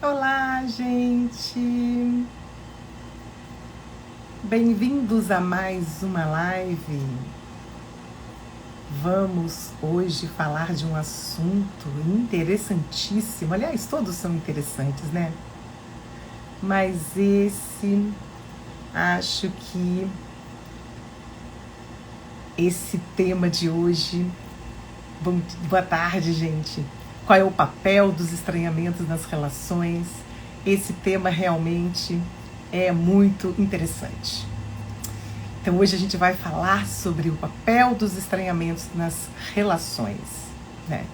Olá, gente! Bem-vindos a mais uma live. Vamos hoje falar de um assunto interessantíssimo. Aliás, todos são interessantes, né? Mas acho que esse tema de hoje... Boa tarde, gente! Qual é o papel dos estranhamentos nas relações? Esse tema realmente é muito interessante. Então hoje a gente vai falar sobre o papel dos estranhamentos nas relações, né?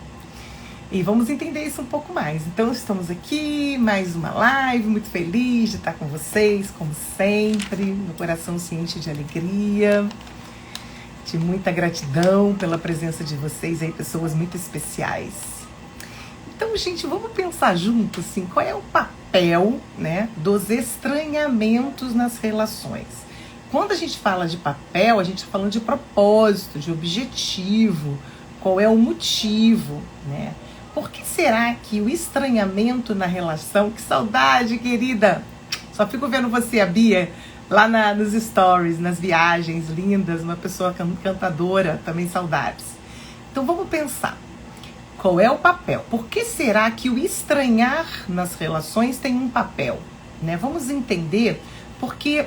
E vamos entender isso um pouco mais. Então estamos aqui, mais uma live, muito feliz de estar com vocês, como sempre, meu coração se enche de alegria, de muita gratidão pela presença de vocês aí, pessoas muito especiais. Então, gente, vamos pensar junto, assim, qual é o papel, né, dos estranhamentos nas relações. Quando a gente fala de papel, a gente está falando de propósito, de objetivo, qual é o motivo, né? Por que será que o estranhamento na relação... Que saudade, querida! Só fico vendo você, a Bia, lá nos stories, nas viagens lindas, uma pessoa cantadora, também saudades. Então vamos pensar. Qual é o papel? Por que será que o estranhar nas relações tem um papel? Né? Vamos entender, porque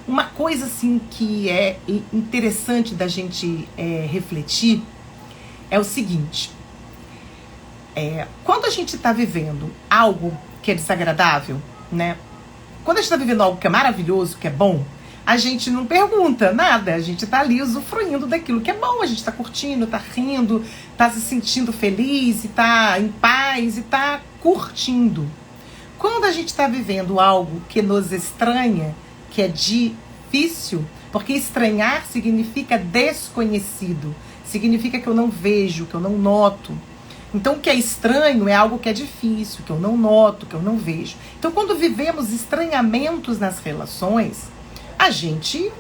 uma coisa assim que é interessante da gente refletir é o seguinte. Quando a gente está vivendo algo que é desagradável, né? Quando a gente está vivendo algo que é maravilhoso, que é bom, a gente não pergunta nada, a gente está ali usufruindo daquilo que é bom, a gente está curtindo, está rindo, está se sentindo feliz, está em paz, e está curtindo. Quando a gente está vivendo algo que nos estranha, que é difícil, porque estranhar significa desconhecido, significa que eu não vejo, que eu não noto. Então, o que é estranho é algo que é difícil, que eu não noto, que eu não vejo. Então, quando vivemos estranhamentos nas relações, a gente,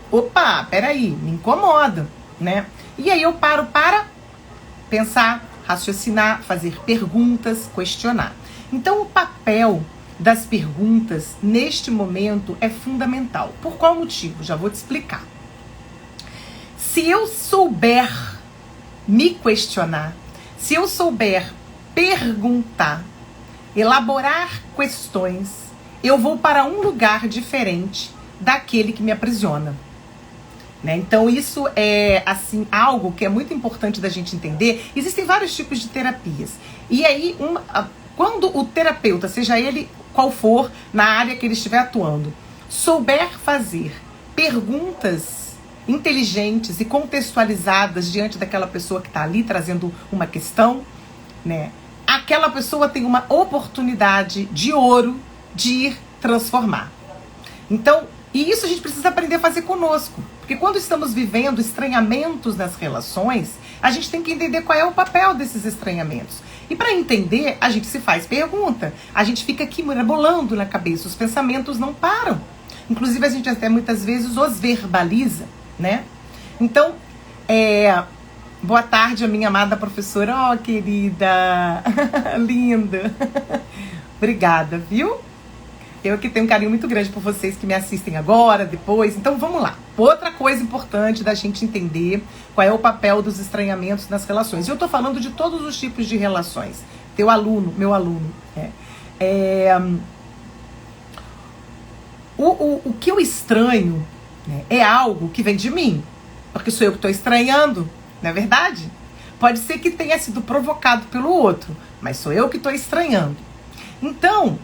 peraí, me incomoda, né? E aí eu paro para pensar, raciocinar, fazer perguntas, questionar. Então, o papel das perguntas neste momento é fundamental. Por qual motivo? Já vou te explicar. Se eu souber me questionar, se eu souber perguntar, elaborar questões, eu vou para um lugar diferente daquele que me aprisiona. Né? Então isso é assim algo que é muito importante da gente entender. Existem vários tipos de terapias. E aí, quando o terapeuta, seja ele qual for, na área que ele estiver atuando, souber fazer perguntas inteligentes e contextualizadas diante daquela pessoa que está ali trazendo uma questão, né? Aquela pessoa tem uma oportunidade de ouro de ir transformar. Então, e isso a gente precisa aprender a fazer conosco. Porque quando estamos vivendo estranhamentos nas relações, a gente tem que entender qual é o papel desses estranhamentos. E para entender, a gente se faz pergunta. A gente fica aqui mirabolando na cabeça, os pensamentos não param. Inclusive, a gente até muitas vezes os verbaliza, né? Então, boa tarde, a minha amada professora. Oh, querida, linda. Obrigada, viu? Eu que tenho um carinho muito grande por vocês que me assistem agora, depois. Então, vamos lá. Outra coisa importante da gente entender qual é o papel dos estranhamentos nas relações. E eu tô falando de todos os tipos de relações. Teu aluno, meu aluno. O que eu estranho, né, é algo que vem de mim. Porque sou eu que estou estranhando, não é verdade? Pode ser que tenha sido provocado pelo outro, mas sou eu que estou estranhando. Então,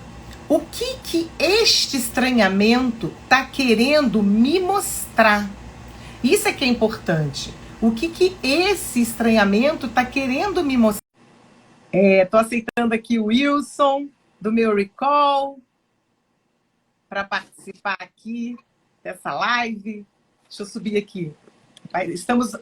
o que este estranhamento está querendo me mostrar? Isso é que é importante. O que esse estranhamento está querendo me mostrar? Estou aceitando aqui o Wilson, do meu Recall, para participar aqui dessa live. Deixa eu subir aqui. Estamos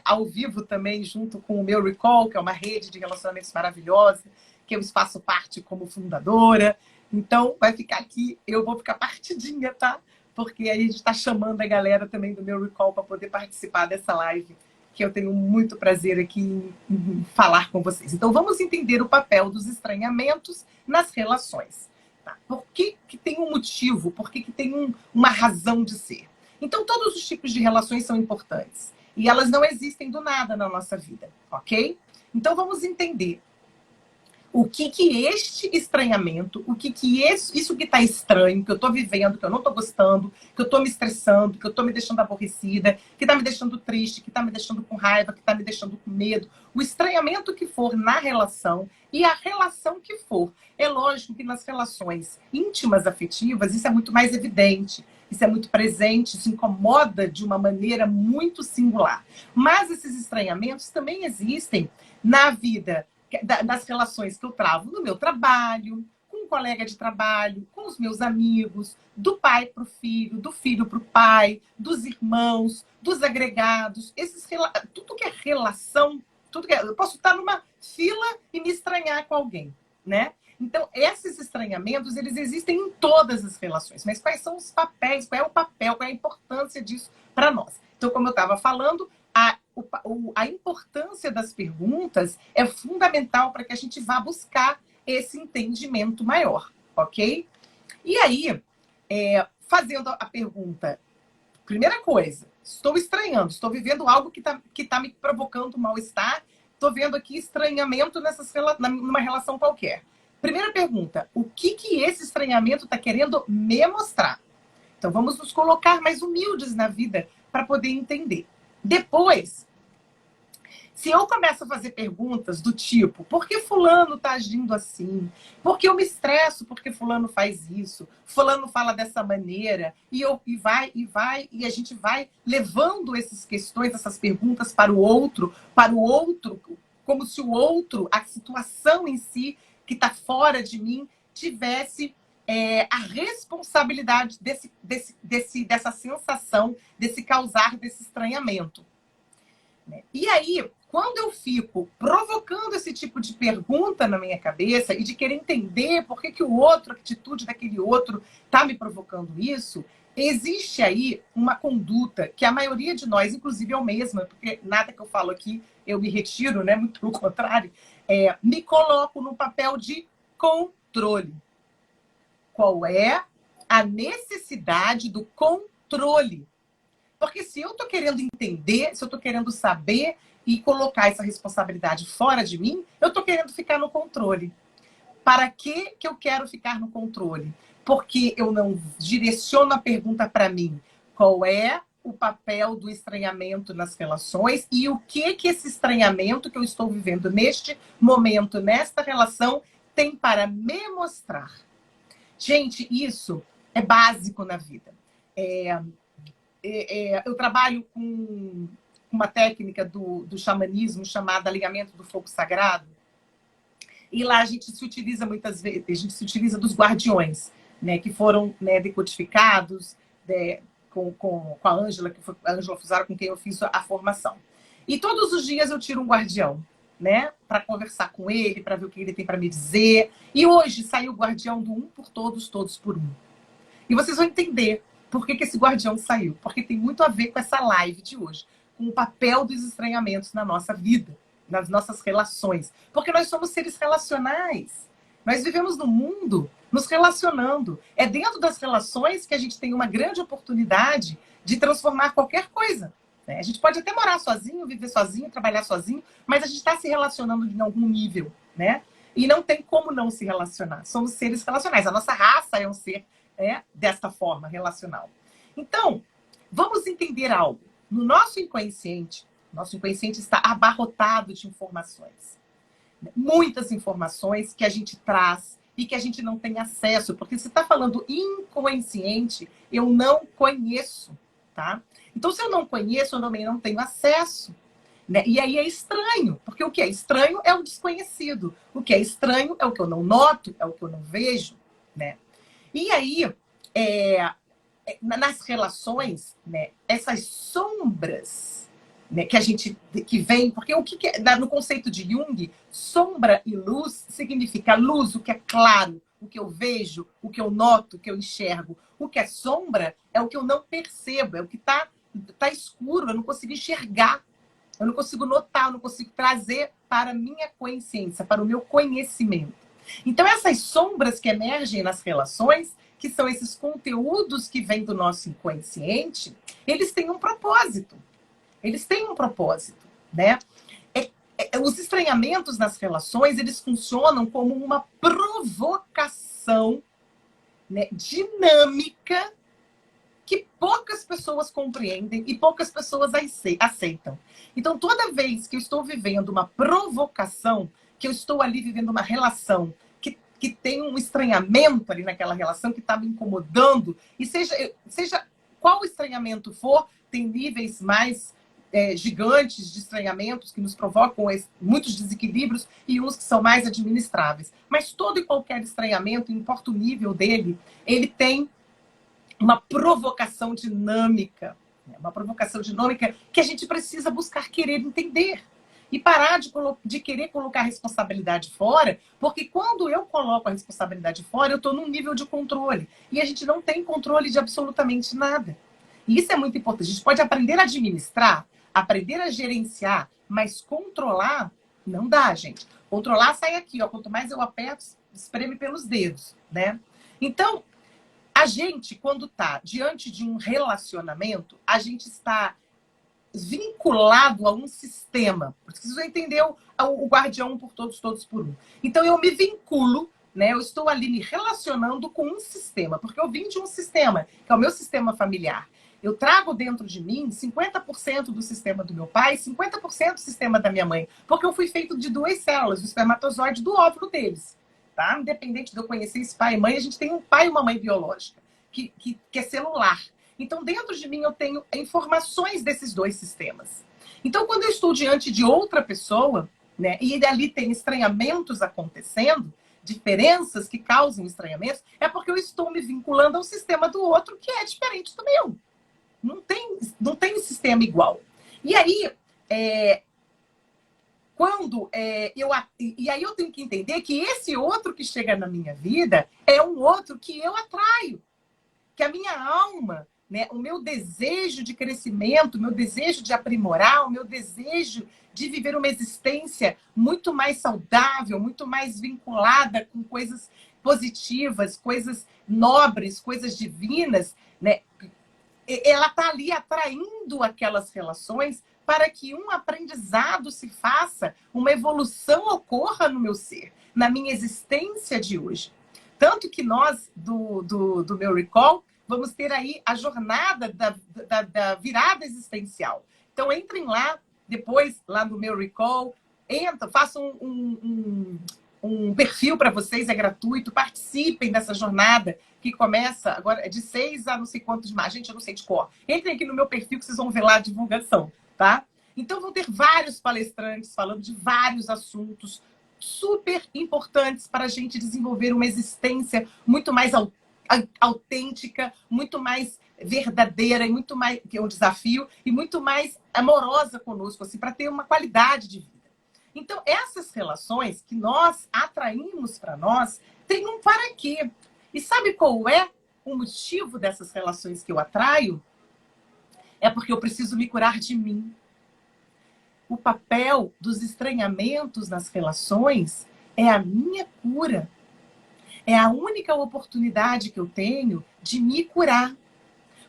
ao vivo também junto com o meu Recall, que é uma rede de relacionamentos maravilhosa, que eu faço parte como fundadora. Então, vai ficar aqui, eu vou ficar partidinha, tá? Porque aí a gente está chamando a galera também do meu Recall para poder participar dessa live que eu tenho muito prazer aqui em falar com vocês. Então, vamos entender o papel dos estranhamentos nas relações. Tá? Por que tem um motivo? Por que tem uma razão de ser? Então, todos os tipos de relações são importantes. E elas não existem do nada na nossa vida, ok? Então, vamos entender o que este estranhamento, isso que está estranho, que eu estou vivendo, que eu não estou gostando, que eu estou me estressando, que eu estou me deixando aborrecida, que está me deixando triste, que está me deixando com raiva, que está me deixando com medo, o estranhamento que for na relação e a relação que for. É lógico que nas relações íntimas afetivas isso é muito mais evidente, isso é muito presente, isso incomoda de uma maneira muito singular. Mas esses estranhamentos também existem na vida das relações que eu travo no meu trabalho, com um colega de trabalho, com os meus amigos, do pai para o filho, do filho para o pai, dos irmãos, dos agregados, tudo que é relação, eu posso estar numa fila e me estranhar com alguém, né? Então, esses estranhamentos, eles existem em todas as relações. Mas quais são os papéis? Qual é o papel? Qual é a importância disso para nós? Então, como eu estava falando, a importância das perguntas é fundamental para que a gente vá buscar esse entendimento maior, ok? E aí, fazendo a pergunta, primeira coisa, estou estranhando, estou vivendo algo que tá me provocando mal-estar, estou vendo aqui estranhamento numa relação qualquer. Primeira pergunta, o que esse estranhamento está querendo me mostrar? Então, vamos nos colocar mais humildes na vida para poder entender. Depois, se eu começo a fazer perguntas do tipo, por que fulano está agindo assim? Por que eu me estresso porque fulano faz isso? Fulano fala dessa maneira? E a gente vai levando essas questões, essas perguntas para o outro, como se o outro, a situação em si, que está fora de mim, tivesse a responsabilidade dessa sensação, desse causar, desse estranhamento. E aí, quando eu fico provocando esse tipo de pergunta na minha cabeça e de querer entender por que o outro, a atitude daquele outro está me provocando isso, existe aí uma conduta que a maioria de nós, inclusive eu mesma, porque nada que eu falo aqui eu me retiro, né? Muito pelo contrário, me coloco no papel de controle. Qual é a necessidade do controle? Porque se eu estou querendo entender, se eu estou querendo saber e colocar essa responsabilidade fora de mim, eu estou querendo ficar no controle. Para que eu quero ficar no controle? Porque eu não direciono a pergunta para mim. Qual é o papel do estranhamento nas relações e o que esse estranhamento que eu estou vivendo neste momento, nesta relação, tem para me mostrar? Gente, isso é básico na vida. Eu trabalho com uma técnica do xamanismo chamada alinhamento do fogo sagrado. E lá a gente se utiliza muitas vezes, a gente se utiliza dos guardiões, né, que foram, né, decodificados com a Ângela, a Ângela Fusaro, com quem eu fiz a formação. E todos os dias eu tiro um guardião, né, para conversar com ele, para ver o que ele tem para me dizer. E hoje saiu o guardião do um por todos, todos por um. E vocês vão entender por que esse guardião saiu. Porque tem muito a ver com essa live de hoje, com o papel dos estranhamentos na nossa vida, nas nossas relações. Porque nós somos seres relacionais. Nós vivemos no mundo nos relacionando. É dentro das relações que a gente tem uma grande oportunidade de transformar qualquer coisa. Né? A gente pode até morar sozinho, viver sozinho, trabalhar sozinho, mas a gente está se relacionando em algum nível, né? E não tem como não se relacionar. Somos seres relacionais. A nossa raça é um ser desta forma, relacional. Então, vamos entender algo. No nosso inconsciente está abarrotado de informações. Muitas informações que a gente traz e que a gente não tem acesso. Porque se está falando inconsciente, eu não conheço, tá? Então, se eu não conheço, eu também não tenho acesso. Né? E aí é estranho, porque o que é estranho é o desconhecido. O que é estranho é o que eu não noto, é o que eu não vejo, né? E aí, nas relações, né, essas sombras, né, que vem, porque o que é, no conceito de Jung, sombra e luz significa luz, o que é claro, o que eu vejo, o que eu noto, o que eu enxergo. O que é sombra é o que eu não percebo, é o que está escuro, eu não consigo enxergar. eu não consigo notar, eu não consigo trazer para a minha consciência, para o meu conhecimento. Então, essas sombras que emergem nas relações, que são esses conteúdos que vêm do nosso inconsciente, eles têm um propósito. Eles têm um propósito, né? Os estranhamentos nas relações, eles funcionam como uma provocação, né, dinâmica, que poucas pessoas compreendem e poucas pessoas aceitam. Então, toda vez que eu estou vivendo uma provocação, que eu estou ali vivendo uma relação que tem um estranhamento ali naquela relação que está me incomodando, e seja qual estranhamento for, tem níveis mais gigantes de estranhamentos que nos provocam muitos desequilíbrios e uns que são mais administráveis. Mas todo e qualquer estranhamento, não importa o nível dele, ele tem uma provocação dinâmica. Uma provocação dinâmica que a gente precisa buscar querer entender. E parar de querer colocar a responsabilidade fora, porque quando eu coloco a responsabilidade fora, eu estou num nível de controle. E a gente não tem controle de absolutamente nada. E isso é muito importante. A gente pode aprender a administrar, aprender a gerenciar, mas controlar não dá, gente. Controlar sai aqui, ó. Quanto mais eu aperto, espreme pelos dedos, né? Então, a gente, quando está diante de um relacionamento, a gente está vinculado a um sistema. Preciso entender o guardião por todos, todos por um. Então, eu me vinculo, né? Eu estou ali me relacionando com um sistema, porque eu vim de um sistema, que é o meu sistema familiar. Eu trago dentro de mim 50% do sistema do meu pai, 50% do sistema da minha mãe, porque eu fui feito de duas células, do espermatozoide e do óvulo deles. Tá? Independente de eu conhecer esse pai e mãe, a gente tem um pai e uma mãe biológica, que é celular. Então, dentro de mim, eu tenho informações desses dois sistemas. Então, quando eu estou diante de outra pessoa, né, e ali tem estranhamentos acontecendo, diferenças que causam estranhamentos, é porque eu estou me vinculando ao sistema do outro, que é diferente do meu. Não tem sistema igual. E aí, e aí eu tenho que entender que esse outro que chega na minha vida é um outro que eu atraio. Que a minha alma, né, o meu desejo de crescimento, o meu desejo de aprimorar, o meu desejo de viver uma existência muito mais saudável, muito mais vinculada com coisas positivas, coisas nobres, coisas divinas, né? Ela está ali atraindo aquelas relações para que um aprendizado se faça, uma evolução ocorra no meu ser, na minha existência de hoje. Tanto que nós, do meu Recall, vamos ter aí a jornada da virada existencial. Então, entrem lá, depois, lá no meu Recall, façam um perfil para vocês, é gratuito, participem dessa jornada que começa agora, é de 6 a não sei quantos mais. Gente, eu não sei de cor. Entrem aqui no meu perfil que vocês vão ver lá a divulgação, tá? Então, vão ter vários palestrantes falando de vários assuntos super importantes para a gente desenvolver uma existência muito mais autêntica, muito mais verdadeira, e muito mais, que é um desafio, e muito mais amorosa conosco, assim, para ter uma qualidade de vida. Então, essas relações que nós atraímos para nós têm um para quê. E sabe qual é o motivo dessas relações que eu atraio? É porque eu preciso me curar de mim. O papel dos estranhamentos nas relações é a minha cura. É a única oportunidade que eu tenho de me curar.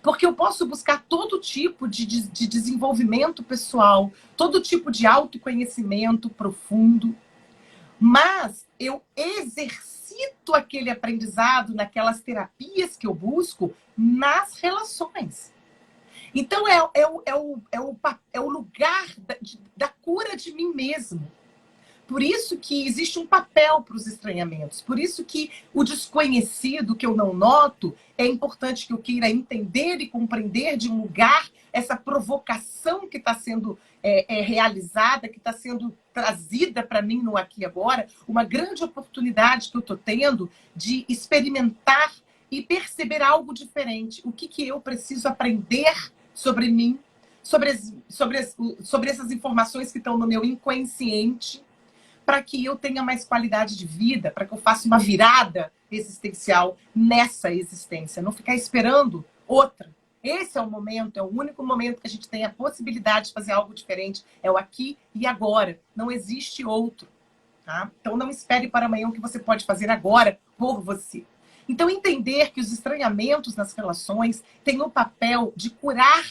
Porque eu posso buscar todo tipo de desenvolvimento pessoal, todo tipo de autoconhecimento profundo, mas eu exercito aquele aprendizado naquelas terapias que eu busco nas relações. Então, é o lugar da cura de mim mesmo. Por isso que existe um papel para os estranhamentos. Por isso que o desconhecido que eu não noto, é importante que eu queira entender e compreender de um lugar essa provocação que está sendo realizada, que está sendo trazida para mim no aqui e agora, uma grande oportunidade que eu estou tendo de experimentar e perceber algo diferente. O que eu preciso aprender sobre mim, sobre essas informações que estão no meu inconsciente, para que eu tenha mais qualidade de vida, para que eu faça uma virada existencial nessa existência. Não ficar esperando outra, Esse é o momento, é o único momento que a gente tem a possibilidade de fazer algo diferente. É o aqui e agora. Não existe outro. Tá? Então não espere para amanhã o que você pode fazer agora por você. Então entender que os estranhamentos nas relações têm o papel de curar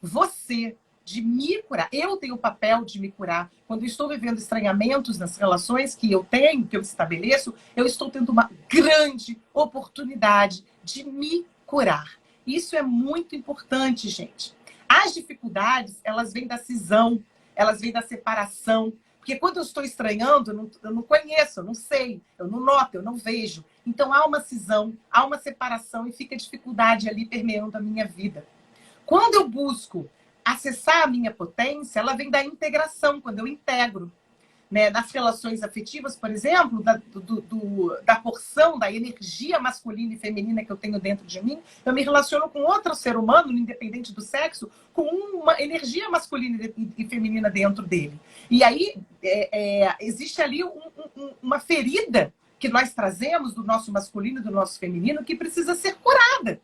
você, de me curar. Eu tenho o papel de me curar. Quando eu estou vivendo estranhamentos nas relações que eu tenho, que eu estabeleço, eu estou tendo uma grande oportunidade de me curar. Isso é muito importante, gente. As dificuldades, elas vêm da cisão, elas vêm da separação. Porque quando eu estou estranhando, eu não conheço, eu não sei, eu não noto, eu não vejo. Então há uma cisão, há uma separação e fica dificuldade ali permeando a minha vida. Quando eu busco acessar a minha potência, ela vem da integração, quando eu integro. Né? Nas relações afetivas, por exemplo, da porção, da energia masculina e feminina que eu tenho dentro de mim, eu me relaciono com outro ser humano, independente do sexo, com uma energia masculina e feminina dentro dele. E aí existe ali uma ferida que nós trazemos do nosso masculino e do nosso feminino que precisa ser curada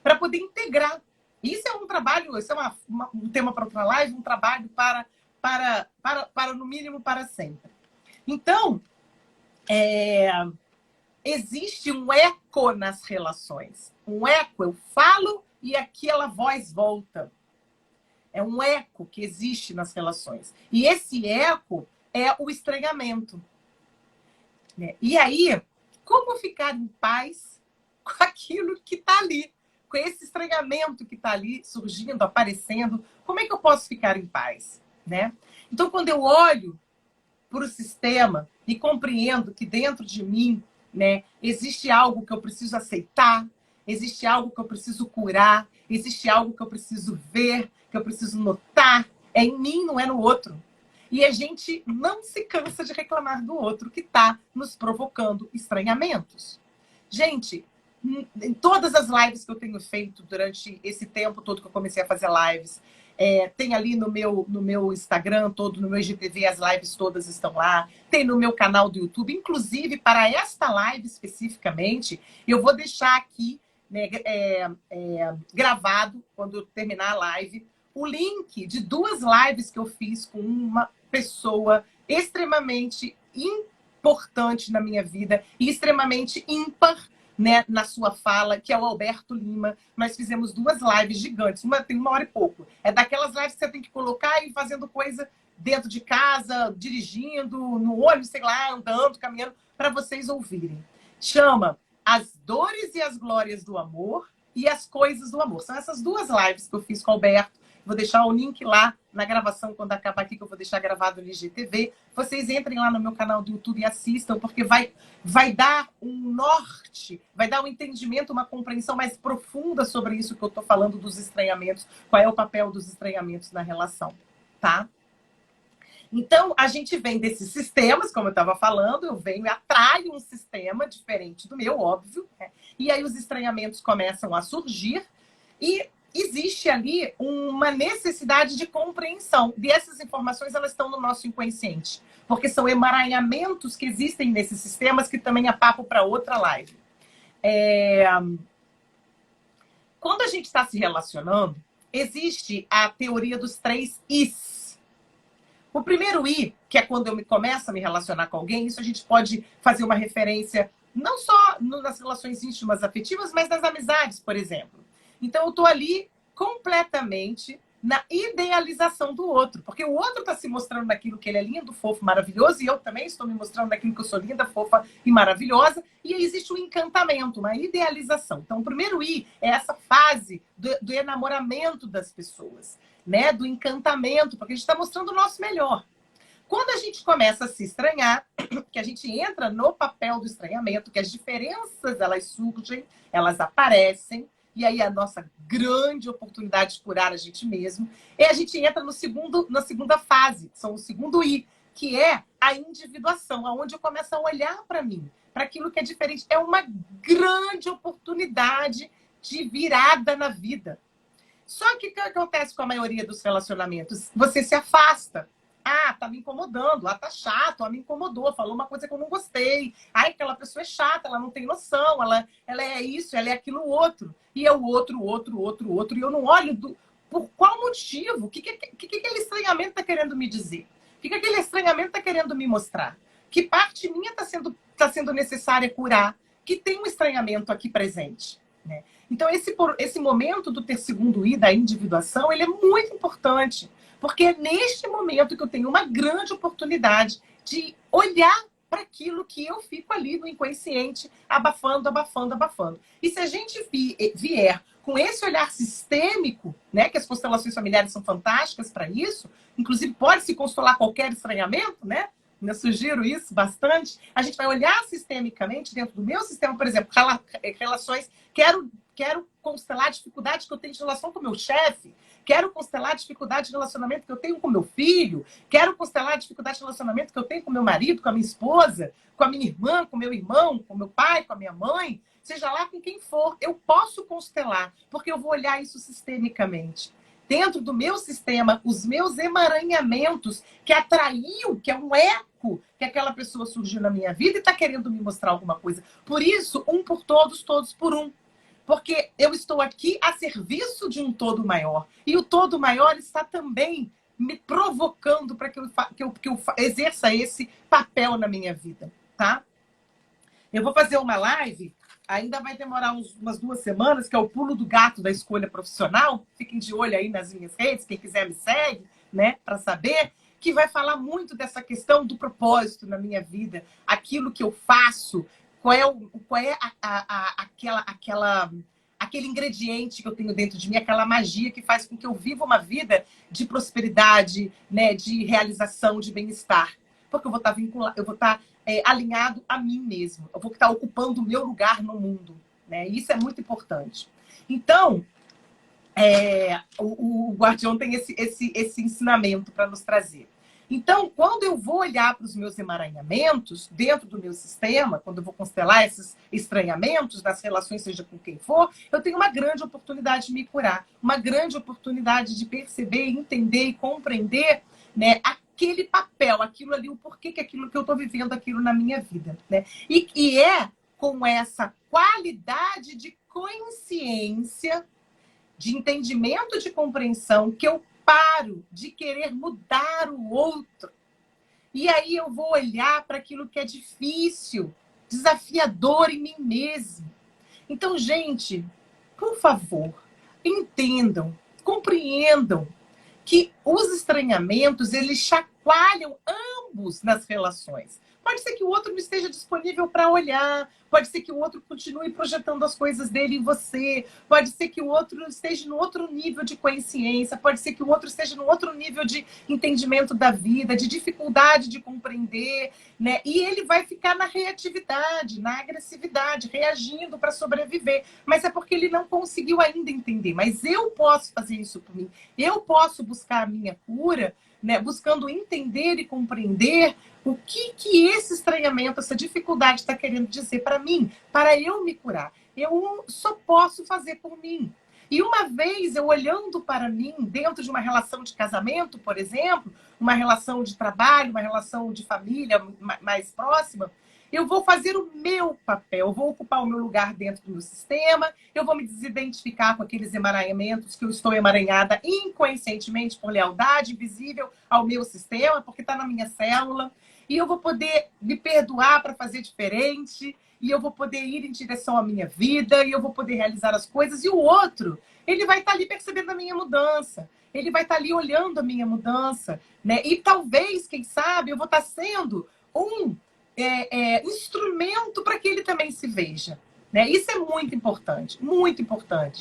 para poder integrar. Isso é um trabalho, isso é um tema para outra live, um trabalho para no mínimo, para sempre. Então, existe um eco nas relações. Um eco, eu falo e aquela voz volta. É um eco que existe nas relações. E esse eco é o estranhamento. E aí, como ficar em paz com aquilo que está ali? Com esse estranhamento que está ali surgindo, aparecendo? Como é que eu posso ficar em paz? Né? Então, quando eu olho para o sistema e compreendo que dentro de mim, né, existe algo que eu preciso aceitar, existe algo que eu preciso curar, existe algo que eu preciso ver, que eu preciso notar, é em mim, não é no outro. E a gente não se cansa de reclamar do outro que está nos provocando estranhamentos. Gente, em todas as lives que eu tenho feito durante esse tempo todo que eu comecei a fazer lives, tem ali no meu Instagram todo, no meu IGTV, as lives todas estão lá. Tem no meu canal do YouTube. Inclusive, para esta live especificamente, eu vou deixar aqui, né, gravado, quando eu terminar a live, o link de 2 lives que eu fiz com uma pessoa extremamente importante na minha vida e extremamente ímpar, né, na sua fala, que é o Alberto Lima. Nós fizemos 2 lives gigantes, uma tem 1 hora e pouco. É daquelas lives que você tem que colocar e ir fazendo coisa dentro de casa, dirigindo, no ônibus, sei lá, andando, caminhando, para vocês ouvirem. Chama As Dores e as Glórias do Amor e As Coisas do Amor. São essas 2 lives que eu fiz com o Alberto. Vou deixar o link lá na gravação, quando acabar aqui, que eu vou deixar gravado no IGTV. Vocês entrem lá no meu canal do YouTube e assistam, porque vai dar um norte, vai dar um entendimento, uma compreensão mais profunda sobre isso que eu estou falando dos estranhamentos, qual é o papel dos estranhamentos na relação, tá? Então, a gente vem desses sistemas, como eu estava falando, eu venho e atraio um sistema diferente do meu, óbvio, né? E aí os estranhamentos começam a surgir e existe ali uma necessidade de compreensão. E essas informações, elas estão no nosso inconsciente. Porque são emaranhamentos que existem nesses sistemas, que também é papo para outra live. Quando a gente está se relacionando, existe a teoria dos 3 Is. O primeiro I, que é quando eu começo a me relacionar com alguém, isso a gente pode fazer uma referência não só nas relações íntimas afetivas, mas nas amizades, por exemplo. Então, eu estou ali completamente na idealização do outro. Porque o outro está se mostrando naquilo que ele é lindo, fofo, maravilhoso, e eu também estou me mostrando naquilo que eu sou linda, fofa e maravilhosa. E aí existe um encantamento, uma idealização. Então, o primeiro I é essa fase do enamoramento das pessoas, né? Do encantamento, porque a gente está mostrando o nosso melhor. Quando a gente começa a se estranhar, que a gente entra no papel do estranhamento, que as diferenças, elas surgem, elas aparecem, e aí a nossa grande oportunidade de curar a gente mesmo, e a gente entra na segunda fase, são o segundo I, que é a individuação, onde eu começo a olhar para mim, para aquilo que é diferente. É uma grande oportunidade de virada na vida. Só que o que acontece com a maioria dos relacionamentos? Você se afasta. Ah, tá me incomodando. Ah, tá chato. Ah, me incomodou. Falou uma coisa que eu não gostei. Ai, aquela pessoa é chata, ela não tem noção. Ela é isso, ela é aquilo outro. E é o outro, outro, outro, outro. E eu não olho por qual motivo. O que aquele estranhamento está querendo me dizer? O que aquele estranhamento está querendo me mostrar? Que parte minha tá sendo necessária curar? Que tem um estranhamento aqui presente, né? Então, esse momento do ter segundo I, da individuação, ele é muito importante. Porque é neste momento que eu tenho uma grande oportunidade de olhar para aquilo que eu fico ali no inconsciente, abafando, abafando, abafando. E se a gente vier com esse olhar sistêmico, né, que as constelações familiares são fantásticas para isso, inclusive pode se constelar qualquer estranhamento, né? Eu sugiro isso bastante. A gente vai olhar sistemicamente dentro do meu sistema, por exemplo, relações. Quero constelar a dificuldade que eu tenho de relação com o meu chefe. Quero constelar a dificuldade de relacionamento que eu tenho com meu filho. Quero constelar a dificuldade de relacionamento que eu tenho com meu marido, com a minha esposa, com a minha irmã, com meu irmão, com meu pai, com a minha mãe. Seja lá com quem for, eu posso constelar, porque eu vou olhar isso sistemicamente. Dentro do meu sistema, os meus emaranhamentos que atraiu, que é um eco que aquela pessoa surgiu na minha vida e está querendo me mostrar alguma coisa. Por isso, um por todos, todos por um. Porque eu estou aqui a serviço de um todo maior. E o todo maior está também me provocando para que eu exerça esse papel na minha vida, tá? Eu vou fazer uma live, ainda vai demorar umas 2 semanas, que é o pulo do gato da escolha profissional. Fiquem de olho aí nas minhas redes, quem quiser me segue, né, para saber, que vai falar muito dessa questão do propósito na minha vida, aquilo que eu faço, qual é aquele ingrediente que eu tenho dentro de mim, aquela magia que faz com que eu viva uma vida de prosperidade, né, de realização, de bem-estar. Porque eu vou estar vinculado, eu vou estar alinhado a mim mesmo. Eu vou estar ocupando o meu lugar no mundo, né? E isso é muito importante. Então, o Guardião tem esse ensinamento para nos trazer. Então, quando eu vou olhar para os meus emaranhamentos dentro do meu sistema, quando eu vou constelar esses estranhamentos nas relações, seja com quem for, eu tenho uma grande oportunidade de me curar, uma grande oportunidade de perceber, entender e compreender, né, aquele papel, aquilo ali, o porquê que aquilo que eu estou vivendo aquilo na minha vida, né? E é com essa qualidade de consciência, de entendimento, de compreensão, que eu paro de querer mudar o outro. E aí eu vou olhar para aquilo que é difícil, desafiador em mim mesmo. Então, gente, por favor, entendam, compreendam que os estranhamentos, eles chacoalham ambos nas relações. Pode ser que o outro não esteja disponível para olhar, pode ser que o outro continue projetando as coisas dele em você, pode ser que o outro esteja no outro nível de consciência, pode ser que o outro esteja no outro nível de entendimento da vida, de dificuldade de compreender, né? E ele vai ficar na reatividade, na agressividade, reagindo para sobreviver. Mas é porque ele não conseguiu ainda entender. Mas eu posso fazer isso por mim. Eu posso buscar a minha cura, né, buscando entender e compreender o que esse estranhamento, essa dificuldade está querendo dizer para mim, para eu me curar. Eu só posso fazer por mim. E uma vez eu olhando para mim, dentro de uma relação de casamento, por exemplo, uma relação de trabalho, uma relação de família mais próxima, eu vou fazer o meu papel, eu vou ocupar o meu lugar dentro do meu sistema, eu vou me desidentificar com aqueles emaranhamentos que eu estou emaranhada inconscientemente por lealdade invisível ao meu sistema, porque está na minha célula, e eu vou poder me perdoar para fazer diferente, e eu vou poder ir em direção à minha vida, e eu vou poder realizar as coisas, e o outro, ele vai estar ali percebendo a minha mudança, ele vai estar ali olhando a minha mudança, né? E talvez, quem sabe, eu vou estar sendo um instrumento para que ele também se veja, né? Isso é muito importante,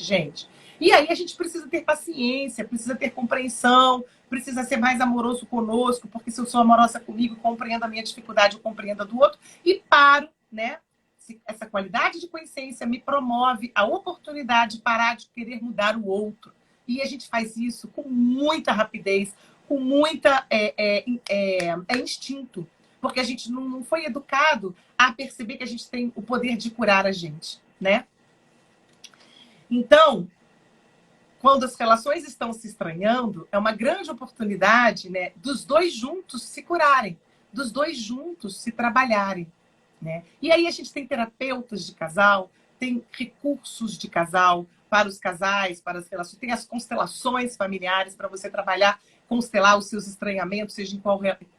gente. E aí a gente precisa ter paciência, precisa ter compreensão, precisa ser mais amoroso conosco, porque se eu sou amorosa comigo, compreendo a minha dificuldade, eu compreendo a do outro, e paro, né? Essa qualidade de consciência me promove a oportunidade de parar de querer mudar o outro. E a gente faz isso com muita rapidez, com muita instinto. Porque a gente não foi educado a perceber que a gente tem o poder de curar a gente, né? Então, quando as relações estão se estranhando, é uma grande oportunidade, né, dos dois juntos se curarem, dos dois juntos se trabalharem, né? E aí a gente tem terapeutas de casal, tem recursos de casal para os casais, para as relações, tem as constelações familiares para você trabalhar, constelar os seus estranhamentos, seja em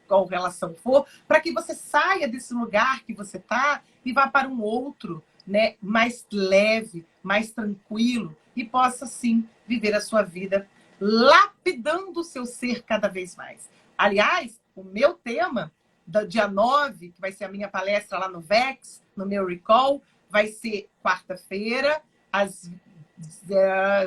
qual relação for, para que você saia desse lugar que você está e vá para um outro, né, mais leve, mais tranquilo, e possa, sim, viver a sua vida lapidando o seu ser cada vez mais. Aliás, o meu tema do dia 9, que vai ser a minha palestra lá no VEX, no meu Recall, vai ser quarta-feira, às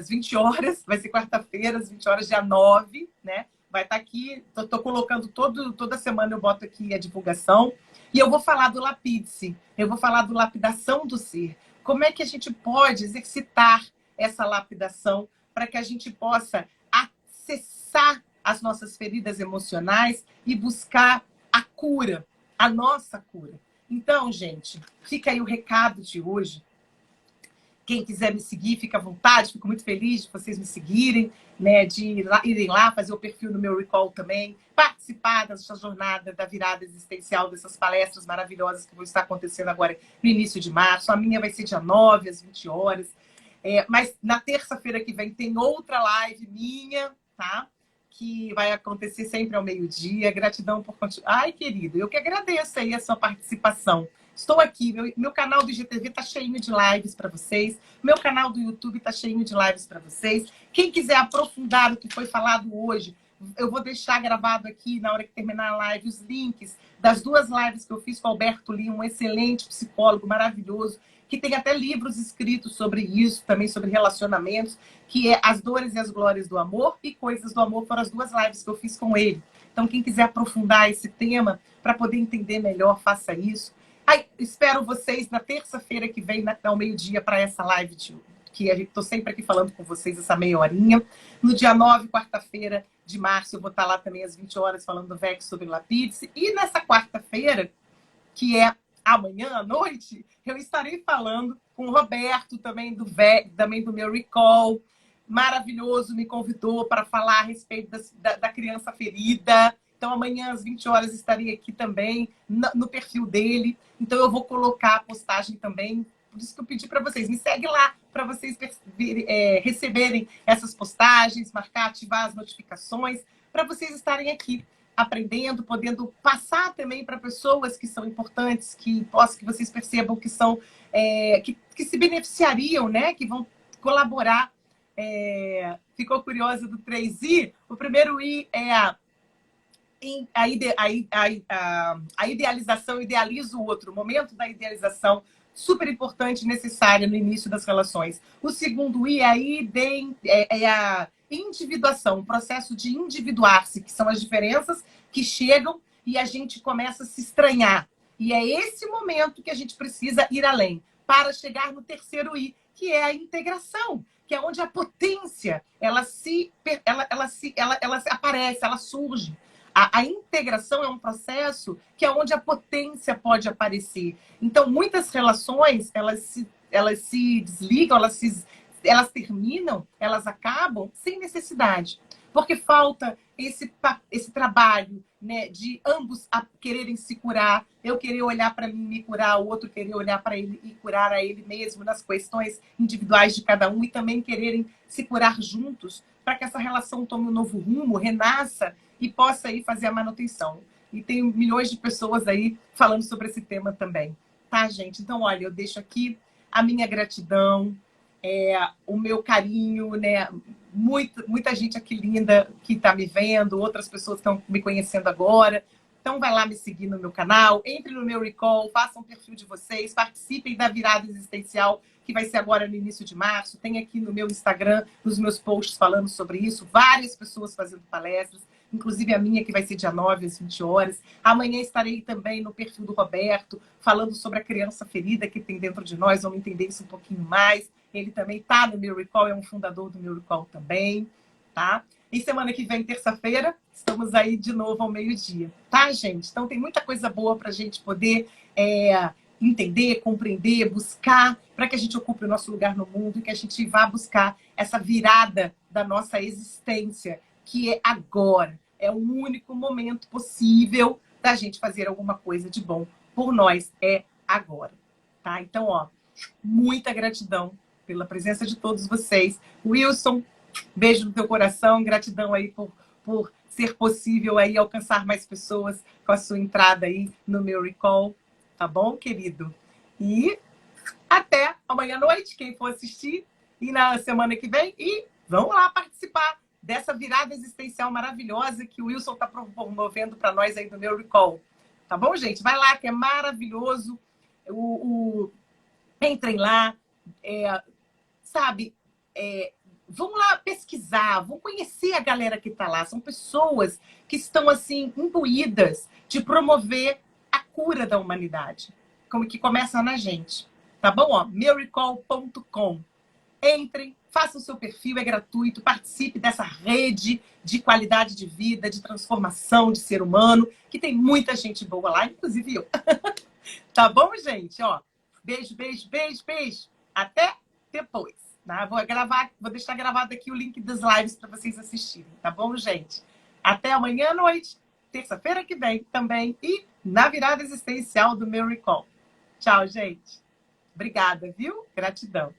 20 horas, vai ser quarta-feira, às 20 horas, dia 9, né? Vai estar aqui, estou colocando toda semana, eu boto aqui a divulgação, e eu vou falar do lapide-se, eu vou falar do lapidação do ser. Como é que a gente pode exercitar essa lapidação para que a gente possa acessar as nossas feridas emocionais e buscar a cura, a nossa cura. Então, gente, fica aí o recado de hoje. Quem quiser me seguir, fica à vontade, fico muito feliz de vocês me seguirem, né, de irem lá, fazer o perfil no meu Recall também, participar dessa jornada da virada existencial, dessas palestras maravilhosas que vão estar acontecendo agora no início de março. A minha vai ser dia 9, às 20 horas. Mas na terça-feira que vem tem outra live minha, tá? Que vai acontecer sempre ao meio-dia. Gratidão por continuar. Ai, querido, eu que agradeço aí a sua participação. Estou aqui, meu canal do IGTV está cheinho de lives para vocês. Meu canal do YouTube está cheinho de lives para vocês. Quem quiser aprofundar o que foi falado hoje, eu vou deixar gravado aqui, na hora que terminar a live, os links das 2 lives que eu fiz com o Alberto Lee, um excelente psicólogo maravilhoso, que tem até livros escritos sobre isso, também sobre relacionamentos, que é As Dores e as Glórias do Amor e Coisas do Amor, foram as 2 lives que eu fiz com ele. Então, quem quiser aprofundar esse tema para poder entender melhor, faça isso. Espero vocês na terça-feira que vem, ao meio-dia, para essa live que eu estou sempre aqui falando com vocês, essa meia horinha. No dia 9, quarta-feira de março, eu vou estar lá também às 20 horas falando do VEX sobre lapide-se. E nessa quarta-feira, que é amanhã à noite, eu estarei falando com o Roberto, também do VEX, também do meu Recall. Maravilhoso, me convidou para falar a respeito da criança ferida. Então, amanhã, às 20 horas, estarei aqui também, no perfil dele. Então, eu vou colocar a postagem também. Por isso que eu pedi para vocês. Me segue lá, para vocês receberem essas postagens, marcar, ativar as notificações, para vocês estarem aqui aprendendo, podendo passar também para pessoas que são importantes, que vocês percebam que são, que se beneficiariam, né? Que vão colaborar. Ficou curiosa do 3I? O primeiro I é a idealização, idealiza o outro, o momento da idealização, super importante e necessária no início das relações. O segundo I é a individuação, o processo de individuar-se, que são as diferenças que chegam e a gente começa a se estranhar. E é esse momento que a gente precisa ir além, para chegar no terceiro I, que é a integração, que é onde a potência ela aparece, ela surge. A integração é um processo que é onde a potência pode aparecer. Então, muitas relações, elas se desligam, elas terminam, elas acabam sem necessidade. Porque falta esse trabalho, né, de ambos quererem se curar, eu querer olhar para mim e me curar, o outro querer olhar para ele e curar a ele mesmo nas questões individuais de cada um, e também quererem se curar juntos para que essa relação tome um novo rumo, renasça e possa aí fazer a manutenção. E tem milhões de pessoas aí falando sobre esse tema também. Tá, gente? Então, olha, eu deixo aqui a minha gratidão, o meu carinho, né? Muita gente aqui linda que está me vendo, outras pessoas estão me conhecendo agora. Então, vai lá me seguir no meu canal, entre no meu Recall, façam um perfil de vocês, participem da virada existencial, que vai ser agora no início de março. Tem aqui no meu Instagram, nos meus posts falando sobre isso, várias pessoas fazendo palestras, inclusive a minha, que vai ser dia 9, às 20 horas. Amanhã estarei também no perfil do Roberto, falando sobre a criança ferida que tem dentro de nós, vamos entender isso um pouquinho mais. Ele também está no meu Recall, é um fundador do meu Recall também, tá? E semana que vem, terça-feira, estamos aí de novo ao meio-dia, tá, gente? Então tem muita coisa boa para a gente poder entender, compreender, buscar, para que a gente ocupe o nosso lugar no mundo e que a gente vá buscar essa virada da nossa existência, que é agora. É o único momento possível da gente fazer alguma coisa de bom por nós, é agora. Tá? Então, ó, muita gratidão pela presença de todos vocês. Wilson, beijo no teu coração, gratidão aí por ser possível aí alcançar mais pessoas com a sua entrada aí no meu recall, tá bom, querido? E até amanhã à noite, quem for assistir, e na semana que vem, e vamos lá participar dessa virada existencial maravilhosa que o Wilson está promovendo para nós aí do meu recall. Tá bom, gente? Vai lá, que é maravilhoso. Entrem lá, sabe? Vão lá pesquisar, vão conhecer a galera que está lá. São pessoas que estão, assim, imbuídas de promover a cura da humanidade, como que começa na gente. Tá bom? Ó, meurecall.com. Entrem, façam o seu perfil, é gratuito, participe dessa rede de qualidade de vida, de transformação de ser humano, que tem muita gente boa lá, inclusive eu. Tá bom, gente? Ó, beijo, beijo, beijo, beijo. Até depois. Tá? Vou deixar gravado aqui o link das lives para vocês assistirem, tá bom, gente? Até amanhã à noite, terça-feira que vem também, e na virada existencial do meu recall. Tchau, gente. Obrigada, viu? Gratidão.